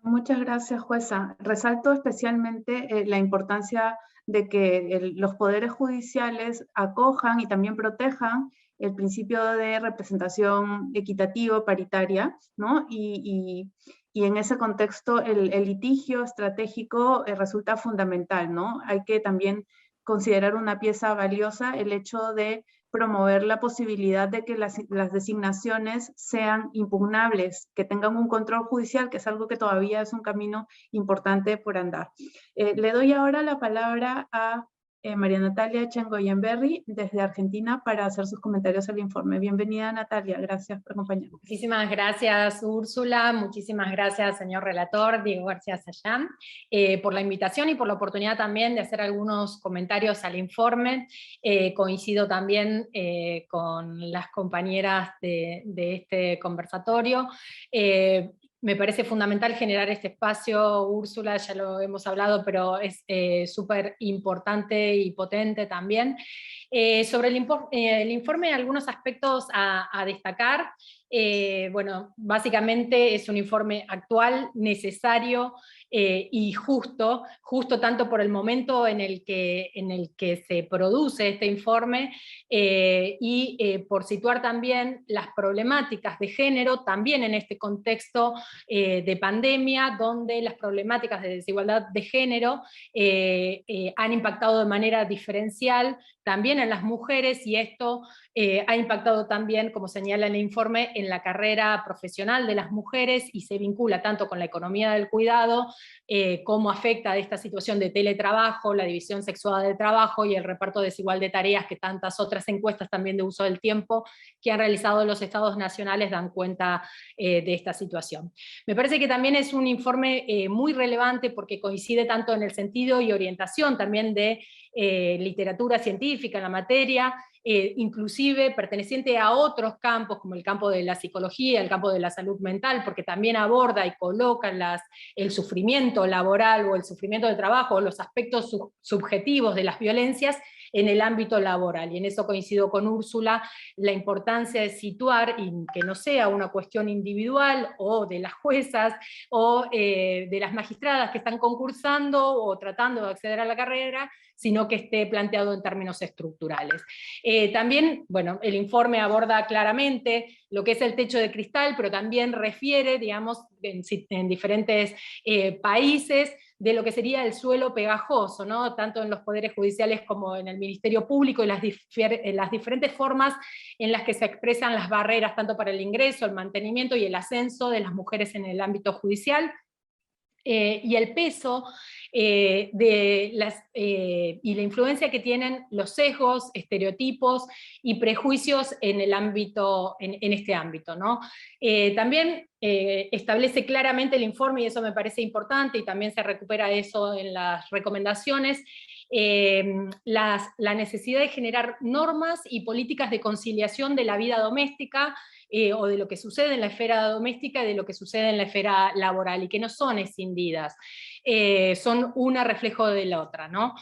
Muchas gracias, jueza. Resalto especialmente la importancia de que los poderes judiciales acojan y también protejan el principio de representación equitativa, paritaria, ¿no? Y en ese contexto el litigio estratégico resulta fundamental, ¿no? Hay que también considerar una pieza valiosa el hecho de promover la posibilidad de que las designaciones sean impugnables, que tengan un control judicial, que es algo que todavía es un camino importante por andar. Le doy ahora la palabra a María Natalia Echengoyenberry desde Argentina para hacer sus comentarios al informe. Bienvenida, Natalia, gracias por acompañarnos. Muchísimas gracias, Úrsula, muchísimas gracias, señor relator Diego García Sayán, por la invitación y por la oportunidad también de hacer algunos comentarios al informe. Coincido también con las compañeras de este conversatorio. Me parece fundamental generar este espacio, Úrsula, ya lo hemos hablado, pero es súper importante y potente también. Sobre el informe, algunos aspectos a destacar. Bueno, básicamente es un informe actual, necesario y justo tanto por el momento en el que se produce este informe y por situar también las problemáticas de género, también en este contexto de pandemia, donde las problemáticas de desigualdad de género han impactado de manera diferencial también en las mujeres, y esto ha impactado también, como señala el informe, en la carrera profesional de las mujeres, y se vincula tanto con la economía del cuidado, cómo afecta esta situación de teletrabajo, la división sexuada del trabajo y el reparto desigual de tareas, que tantas otras encuestas también de uso del tiempo que han realizado los estados nacionales dan cuenta de esta situación. Me parece que también es un informe muy relevante porque coincide tanto en el sentido y orientación también de literatura científica en la materia, inclusive perteneciente a otros campos, como el campo de la psicología, el campo de la salud mental, porque también aborda y coloca el sufrimiento laboral o el sufrimiento de trabajo, o los aspectos subjetivos de las violencias en el ámbito laboral, y en eso coincido con Úrsula, la importancia de situar, y que no sea una cuestión individual, o de las juezas, o de las magistradas que están concursando, o tratando de acceder a la carrera, sino que esté planteado en términos estructurales. También, bueno, el informe aborda claramente lo que es el techo de cristal, pero también refiere, digamos, en diferentes países, de lo que sería el suelo pegajoso, ¿no? Tanto en los poderes judiciales como en el Ministerio Público, y las diferentes formas en las que se expresan las barreras, tanto para el ingreso, el mantenimiento y el ascenso de las mujeres en el ámbito judicial, y el peso y la influencia que tienen los sesgos, estereotipos y prejuicios en este ámbito, ¿no? También establece claramente el informe, y eso me parece importante, y también se recupera eso en las recomendaciones, la necesidad de generar normas y políticas de conciliación de la vida doméstica, o de lo que sucede en la esfera doméstica y de lo que sucede en la esfera laboral, y que no son escindidas, son una reflejo de la otra, ¿no?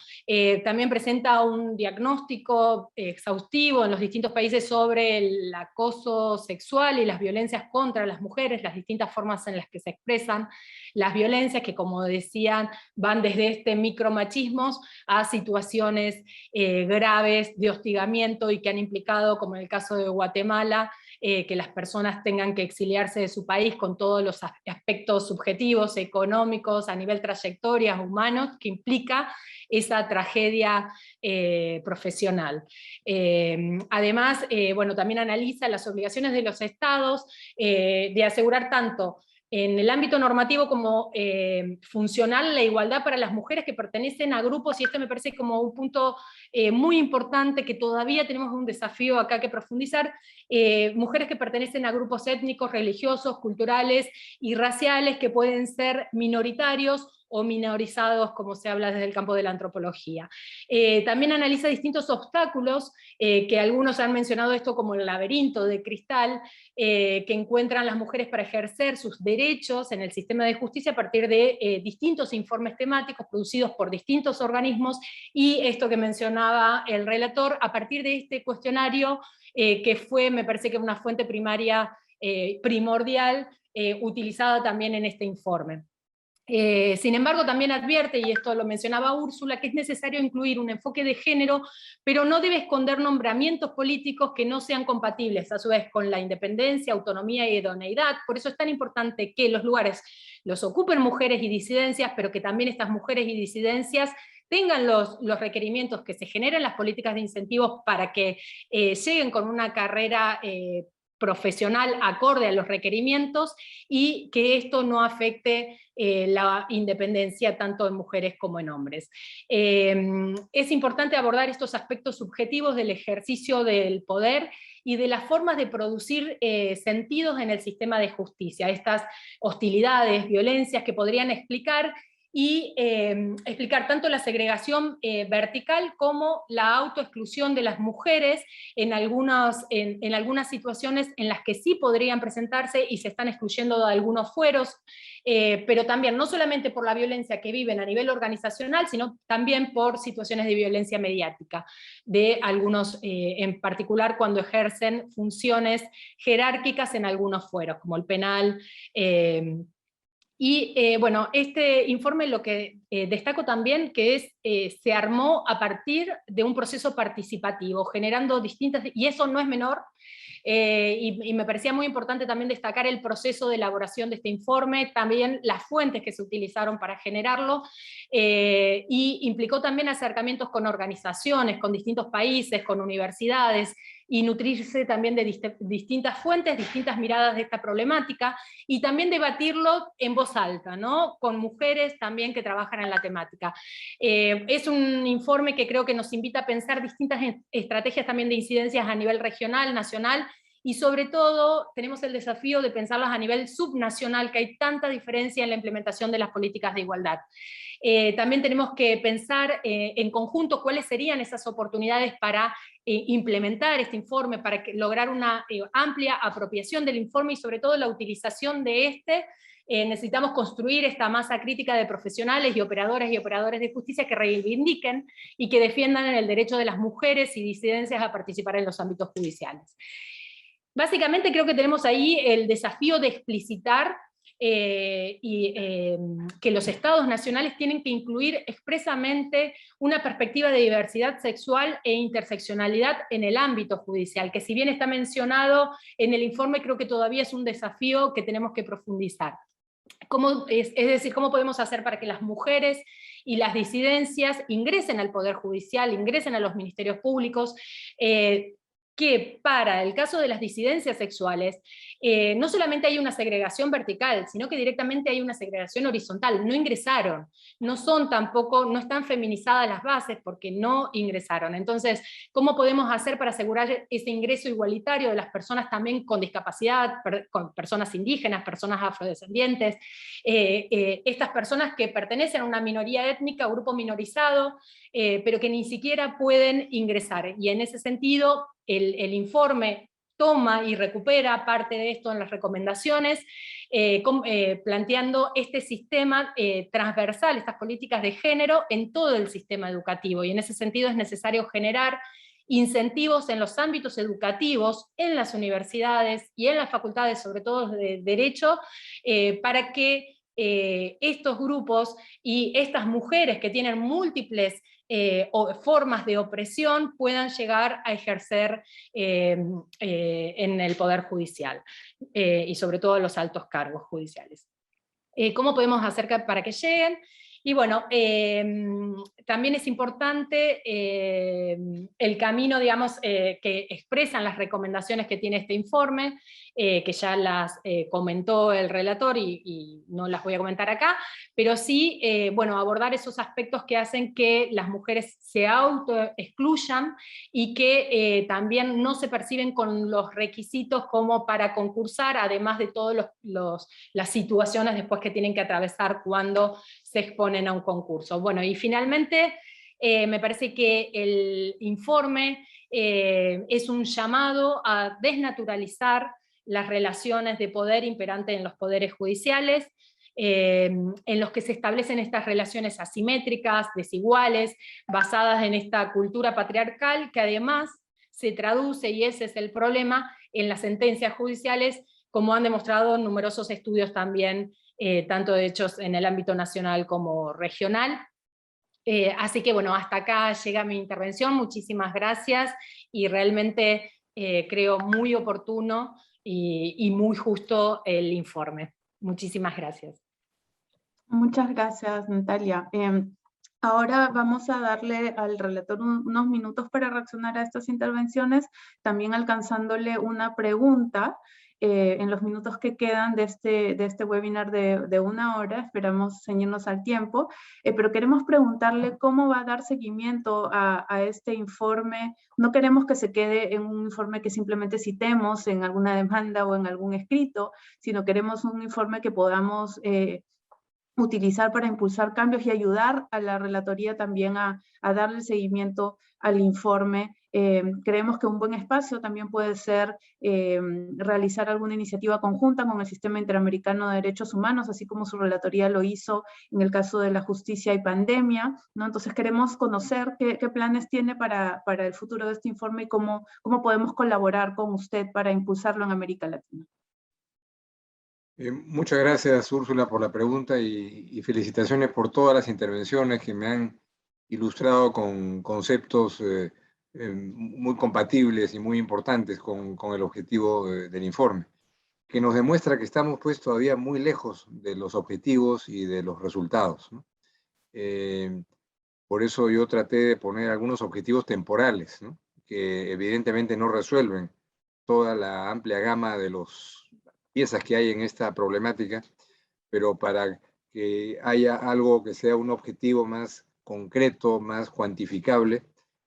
También presenta un diagnóstico exhaustivo en los distintos países sobre el acoso sexual y las violencias contra las mujeres, las distintas formas en las que se expresan las violencias, que, como decían, van desde micromachismos a situaciones graves de hostigamiento, y que han implicado, como en el caso de Guatemala, que las personas tengan que exiliarse de su país con todos los aspectos subjetivos, económicos, a nivel trayectorias, humanos, que implica esa tragedia profesional. Además, bueno, también analiza las obligaciones de los estados de asegurar tanto en el ámbito normativo como funcional la igualdad para las mujeres que pertenecen a grupos, y esto me parece como un punto muy importante, que todavía tenemos un desafío acá que profundizar, mujeres que pertenecen a grupos étnicos, religiosos, culturales y raciales, que pueden ser minoritarios o minorizados, como se habla desde el campo de la antropología. También analiza distintos obstáculos, que algunos han mencionado esto como el laberinto de cristal, que encuentran las mujeres para ejercer sus derechos en el sistema de justicia a partir de distintos informes temáticos producidos por distintos organismos, y esto que mencionaba el relator, a partir de este cuestionario, que fue, me parece que una fuente primaria primordial, utilizada también en este informe. Sin embargo, también advierte, y esto lo mencionaba Úrsula, que es necesario incluir un enfoque de género, pero no debe esconder nombramientos políticos que no sean compatibles, a su vez, con la independencia, autonomía y idoneidad. Por eso es tan importante que los lugares los ocupen mujeres y disidencias, pero que también estas mujeres y disidencias tengan los requerimientos, que se generen las políticas de incentivos para que lleguen con una carrera profesional acorde a los requerimientos, y que esto no afecte la independencia tanto en mujeres como en hombres. Es importante abordar estos aspectos subjetivos del ejercicio del poder y de las formas de producir sentidos en el sistema de justicia, estas hostilidades, violencias que podrían explicar tanto la segregación vertical como la autoexclusión de las mujeres en algunas situaciones en las que sí podrían presentarse y se están excluyendo de algunos fueros, pero también no solamente por la violencia que viven a nivel organizacional, sino también por situaciones de violencia mediática, de algunos, en particular cuando ejercen funciones jerárquicas en algunos fueros, como el penal. Bueno, este informe lo que destaco también que se armó a partir de un proceso participativo, generando distintas, y eso no es menor, y me parecía muy importante también destacar el proceso de elaboración de este informe, también las fuentes que se utilizaron para generarlo, y implicó también acercamientos con organizaciones, con distintos países, con universidades, y nutrirse también de distintas fuentes, distintas miradas de esta problemática, y también debatirlo en voz alta, ¿no? Con mujeres también que trabajan en la temática. Es un informe que creo que nos invita a pensar distintas estrategias también de incidencias a nivel regional, nacional, y sobre todo tenemos el desafío de pensarlas a nivel subnacional, que hay tanta diferencia en la implementación de las políticas de igualdad. También tenemos que pensar en conjunto cuáles serían esas oportunidades para implementar este informe, para lograr una amplia apropiación del informe y sobre todo la utilización de este. Necesitamos construir esta masa crítica de profesionales y operadores de justicia que reivindiquen y que defiendan el derecho de las mujeres y disidencias a participar en los ámbitos judiciales. Básicamente creo que tenemos ahí el desafío de explicitar que los estados nacionales tienen que incluir expresamente una perspectiva de diversidad sexual e interseccionalidad en el ámbito judicial, que si bien está mencionado en el informe, creo que todavía es un desafío que tenemos que profundizar. Es decir, ¿cómo podemos hacer para que las mujeres y las disidencias ingresen al Poder Judicial, ingresen a los ministerios públicos, que para el caso de las disidencias sexuales, no solamente hay una segregación vertical, sino que directamente hay una segregación horizontal, no ingresaron, no están feminizadas las bases porque no ingresaron. Entonces, ¿cómo podemos hacer para asegurar ese ingreso igualitario de las personas también con discapacidad, con personas indígenas, personas afrodescendientes, estas personas que pertenecen a una minoría étnica, grupo minorizado, pero que ni siquiera pueden ingresar? Y en ese sentido, el informe toma y recupera parte de esto en las recomendaciones, planteando este sistema transversal, estas políticas de género en todo el sistema educativo, y en ese sentido es necesario generar incentivos en los ámbitos educativos, en las universidades y en las facultades, sobre todo de Derecho, para que estos grupos y estas mujeres que tienen múltiples formas de opresión puedan llegar a ejercer en el Poder Judicial, y sobre todo los altos cargos judiciales. ¿Cómo podemos hacer para que lleguen? Y bueno, también es importante el camino, digamos, que expresan las recomendaciones que tiene este informe, que ya las comentó el relator y no las voy a comentar acá, pero sí, bueno, abordar esos aspectos que hacen que las mujeres se autoexcluyan y que también no se perciben con los requisitos como para concursar, además de todas las situaciones después que tienen que atravesar cuando se exponen a un concurso. Bueno, y finalmente me parece que el informe es un llamado a desnaturalizar las relaciones de poder imperante en los poderes judiciales, en los que se establecen estas relaciones asimétricas, desiguales, basadas en esta cultura patriarcal, que además se traduce, y ese es el problema, en las sentencias judiciales, como han demostrado numerosos estudios también, tanto hechos en el ámbito nacional como regional. Así que bueno, hasta acá llega mi intervención, muchísimas gracias, y realmente creo muy oportuno y muy justo el informe. Muchísimas gracias. Muchas gracias, Natalia. Ahora vamos a darle al relator unos minutos para reaccionar a estas intervenciones, también alcanzándole una pregunta en los minutos que quedan de este webinar de 1 hora. Esperamos ceñirnos al tiempo, pero queremos preguntarle cómo va a dar seguimiento a este informe. No queremos que se quede en un informe que simplemente citemos en alguna demanda o en algún escrito, sino queremos un informe que podamos utilizar para impulsar cambios y ayudar a la relatoría también a darle seguimiento al informe. Creemos que un buen espacio también puede ser realizar alguna iniciativa conjunta con el Sistema Interamericano de Derechos Humanos, así como su relatoría lo hizo en el caso de la justicia y pandemia, ¿no? Entonces queremos conocer qué planes tiene para el futuro de este informe y cómo podemos colaborar con usted para impulsarlo en América Latina. Muchas gracias, Úrsula, por la pregunta y felicitaciones por todas las intervenciones que me han ilustrado con conceptos muy compatibles y muy importantes con el objetivo del informe, que nos demuestra que estamos pues todavía muy lejos de los objetivos y de los resultados, ¿no? Por eso yo traté de poner algunos objetivos temporales, ¿no?, que evidentemente no resuelven toda la amplia gama de los piezas que hay en esta problemática, pero para que haya algo que sea un objetivo más concreto, más cuantificable,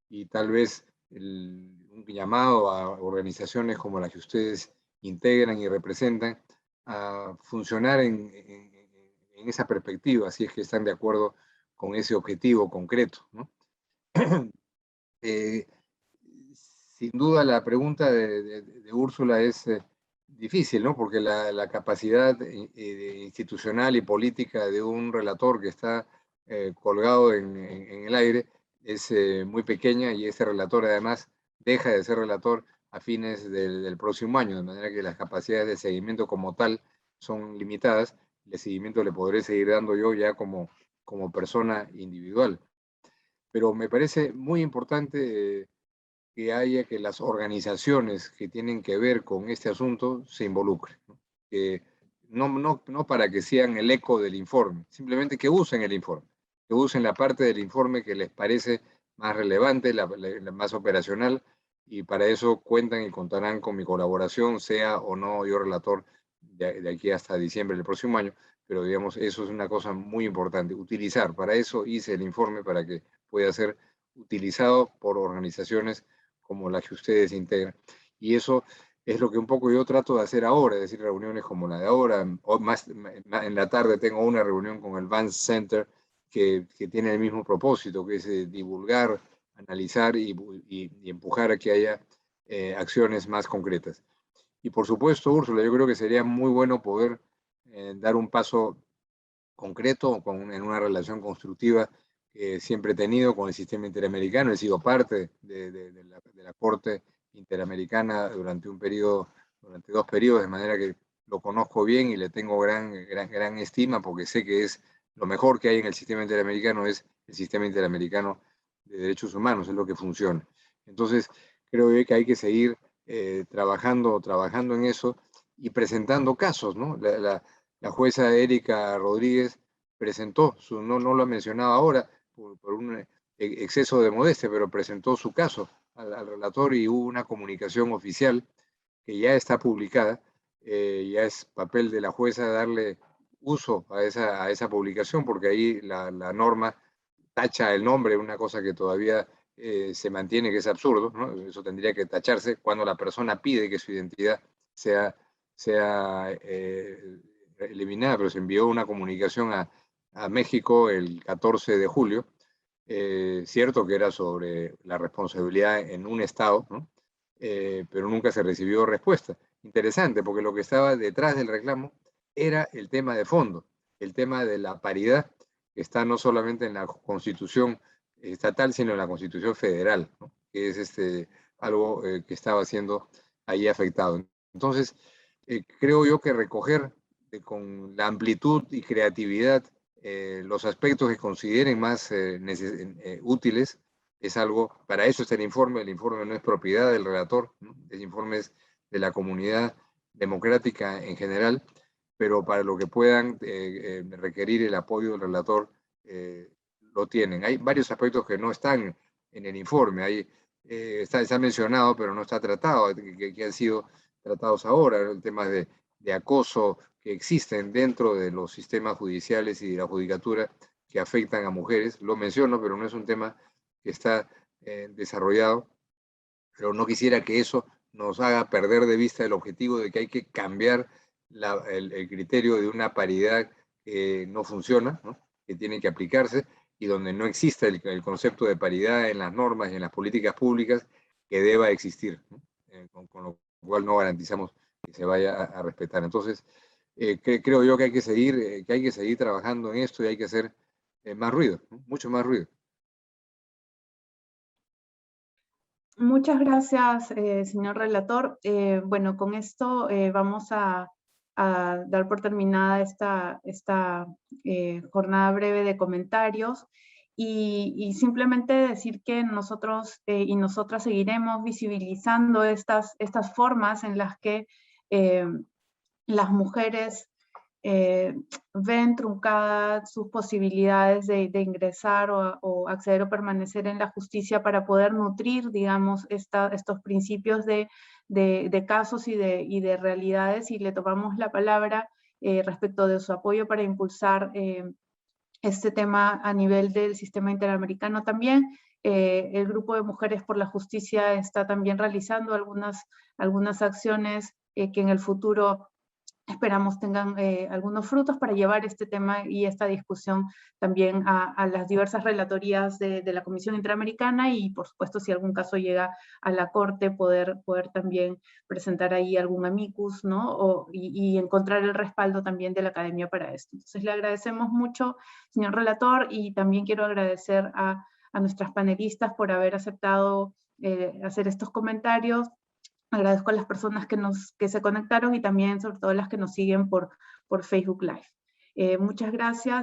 y tal vez un llamado a organizaciones como las que ustedes integran y representan a funcionar en esa perspectiva, si es que están de acuerdo con ese objetivo concreto, ¿no? Sin duda la pregunta de Úrsula es difícil, ¿no? Porque la capacidad institucional y política de un relator que está colgado en el aire es muy pequeña, y ese relator además deja de ser relator a fines del próximo año, de manera que las capacidades de seguimiento como tal son limitadas. El seguimiento le podré seguir dando yo ya como persona individual. Pero me parece muy importante que las organizaciones que tienen que ver con este asunto se involucren, ¿no? No para que sean el eco del informe, simplemente que usen el informe, que usen la parte del informe que les parece más relevante, la más operacional, y para eso cuentan y contarán con mi colaboración, sea o no yo relator de aquí hasta diciembre del próximo año, pero digamos, eso es una cosa muy importante, utilizar. Para eso hice el informe, para que pueda ser utilizado por organizaciones como la que ustedes integran. Y eso es lo que un poco yo trato de hacer ahora, es decir, reuniones como la de ahora, o más en la tarde tengo una reunión con el Vance Center que tiene el mismo propósito, que es divulgar, analizar y empujar a que haya acciones más concretas. Y por supuesto, Úrsula, yo creo que sería muy bueno poder dar un paso concreto en una relación constructiva que siempre he tenido con el sistema interamericano. He sido parte de la Corte Interamericana durante durante 2 periodos, de manera que lo conozco bien y le tengo gran estima, porque sé que es lo mejor que hay en el sistema interamericano, es el sistema interamericano de derechos humanos, es lo que funciona. Entonces, creo que hay que seguir trabajando en eso y presentando casos, ¿no? La jueza Erika Rodríguez presentó, no lo ha mencionado ahora por un exceso de modestia, pero presentó su caso al relator y hubo una comunicación oficial que ya está publicada. Ya es papel de la jueza darle uso a esa publicación, porque ahí la norma tacha el nombre, una cosa que todavía se mantiene, que es absurdo, ¿no? Eso tendría que tacharse cuando la persona pide que su identidad sea eliminada, pero se envió una comunicación a México el 14 de julio, cierto que era sobre la responsabilidad en un estado, ¿no? Pero nunca se recibió respuesta. Interesante, porque lo que estaba detrás del reclamo era el tema de fondo, el tema de la paridad, que está no solamente en la Constitución estatal, sino en la Constitución federal, ¿no? Que es algo que estaba siendo ahí afectado. Entonces, creo yo que recoger con la amplitud y creatividad los aspectos que consideren más útiles es algo, para eso está el informe no es propiedad del relator, ¿no? El informe es de la comunidad democrática en general, pero para lo que puedan requerir el apoyo del relator, lo tienen. Hay varios aspectos que no están en el informe, está mencionado, pero no está tratado, que han sido tratados ahora, el tema de acoso que existen dentro de los sistemas judiciales y de la judicatura que afectan a mujeres. Lo menciono, pero no es un tema que está desarrollado, pero no quisiera que eso nos haga perder de vista el objetivo de que hay que cambiar el criterio de una paridad que no funciona, ¿no? Que tiene que aplicarse, y donde no existe el concepto de paridad en las normas y en las políticas públicas que deba existir, ¿no? Con lo cual no garantizamos que se vaya a respetar. Entonces, creo yo que hay que seguir trabajando en esto y hay que hacer más ruido, ¿no? Mucho más ruido. Muchas gracias, señor relator. Bueno, con esto vamos a dar por terminada esta jornada breve de comentarios y simplemente decir que nosotros y nosotras seguiremos visibilizando estas formas en las que las mujeres ven truncadas sus posibilidades de ingresar o acceder o permanecer en la justicia para poder nutrir, digamos, estos principios de casos y de realidades, y le tomamos la palabra respecto de su apoyo para impulsar este tema a nivel del sistema interamericano también. El Grupo de Mujeres por la Justicia está también realizando algunas acciones que en el futuro esperamos tengan algunos frutos para llevar este tema y esta discusión también a las diversas relatorías de la Comisión Interamericana, y por supuesto si algún caso llega a la Corte poder también presentar ahí algún amicus, ¿no? Y encontrar el respaldo también de la Academia para esto. Entonces le agradecemos mucho, señor relator, y también quiero agradecer a nuestras panelistas por haber aceptado hacer estos comentarios. Agradezco a las personas que se conectaron y también sobre todo las que nos siguen por por Facebook Live. Muchas gracias.